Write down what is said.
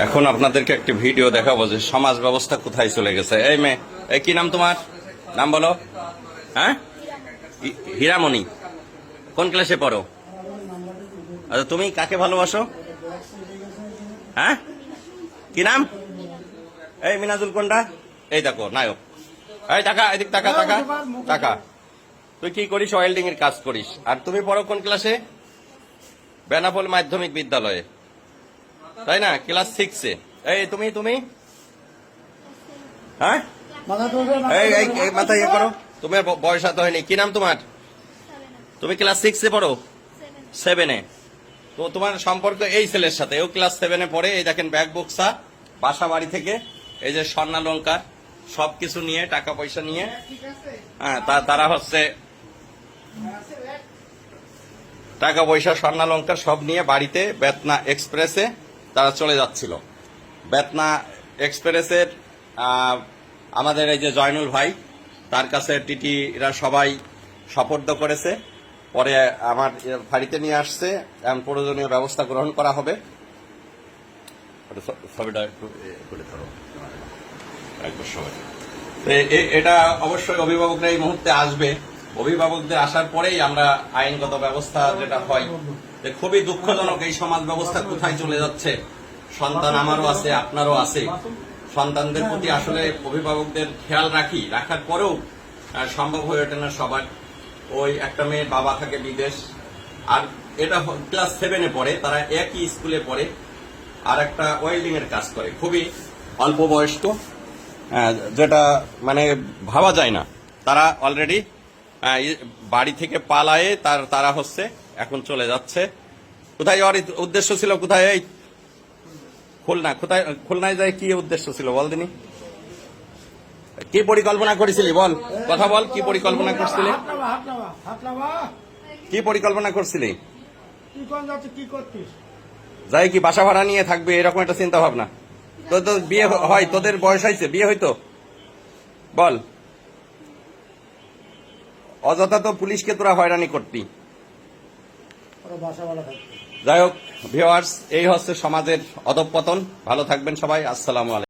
এখন আপনাদেরকে একটি ভিডিও দেখাবো যে সমাজ ব্যবস্থা কোথায় চলে গেছে। এই মেয়ে, এই কি নাম তোমার? নাম বলো। হ্যাঁ, হীরামণি। কোন ক্লাসে পড়ো? আচ্ছা, তুমি কাকে ভালোবাসো? হ্যাঁ, কি নাম? এই মিনাজুল কোনটা? এই দেখো নায়ক। এই টাকা, এদিক টাকা টাকা টাকা। তুই কি করিস? ওয়েল্ডিং এর কাজ করিস। আর তুমি পড়ো কোন ক্লাসে? বেনাপোল মাধ্যমিক বিদ্যালয়ে, তাই না? ক্লাস 6-এ। এই তুমি তুমি হ্যাঁ, এই মাথা ইয়ে করো। তোমার বয়স এত হয়নি। কি নাম তোমার? তুমি ক্লাস 6-এ পড়ো? 7-এ। তো তোমার সম্পর্ক এই ছেলের সাথে, ও ক্লাস 7-এ পড়ে। এই দেখেন ব্যাগ বক্সা, বাসা বাড়ি থেকে এই যে স্বর্ণালঙ্কার সবকিছু নিয়ে, টাকা পয়সা নিয়ে, হ্যাঁ তারা হচ্ছে টাকা পয়সা স্বর্ণালঙ্কার সব নিয়ে বাড়িতে বেতনা এক্সপ্রেসে তারা চলে যাচ্ছিল। বেতনা এক্সপ্রেসের আমাদের এই যে জয়নুল ভাই, তার কাছে টিটিরা সবাই সোপর্দ করেছে। পরে আমার বাড়িতে নিয়ে আসছে, এমন প্রয়োজনীয় ব্যবস্থা গ্রহণ করা হবে। এটা অবশ্যই অভিভাবকরা এই মুহূর্তে আসবে। অভিভাবকদের আসার পরেই আমরা আইনগত ব্যবস্থা যেটা হয়। খুবই দুঃখজনক এই সমাজ ব্যবস্থা কোথায় চলে যাচ্ছে। সন্তান আমারও আছে, আপনারও আছে। সন্তানদের প্রতি আসলে অভিভাবকদের খেয়াল রাখার পরেও সম্ভব হয়ে ওঠে না সবার। ওই একটা মেয়ের বাবা থাকে বিদেশ, আর এটা ক্লাস 7-এ পড়ে, তারা একই স্কুলে পড়ে, আর একটা ওয়েল্ডিং এর কাজ করে, খুবই অল্প বয়স্ক, যেটা মানে ভাবা যায় না। তারা অলরেডি বাড়ি থেকে পালায়ে তারা হচ্ছে এখন চলে যাচ্ছে। কোথায় যাওয়ার উদ্দেশ্য ছিল? কোথায়? এই খুলনা। কোথায় খুলনায় যায়? কি উদ্দেশ্য ছিল বল দিনি? কি পরিকল্পনা করেছিলি বল, কথা বল। কি পরিকল্পনা করছিলি? কি পরিকল্পনা করছিলি? যাই কি বাসা ভাড়া নিয়ে থাকবে এরকম একটা চিন্তা ভাবনা? তো বিয়ে হয়? তোদের বয়স হয়েছে, বিয়ে হইতো? বল। অযথা তো পুলিশকে তোরা হয়রানি করতি। যাই হোক ভিউয়ার্স, এই হচ্ছে সমাজের অধঃপতন। ভালো থাকবেন সবাই। আসসালামু আলাইকুম।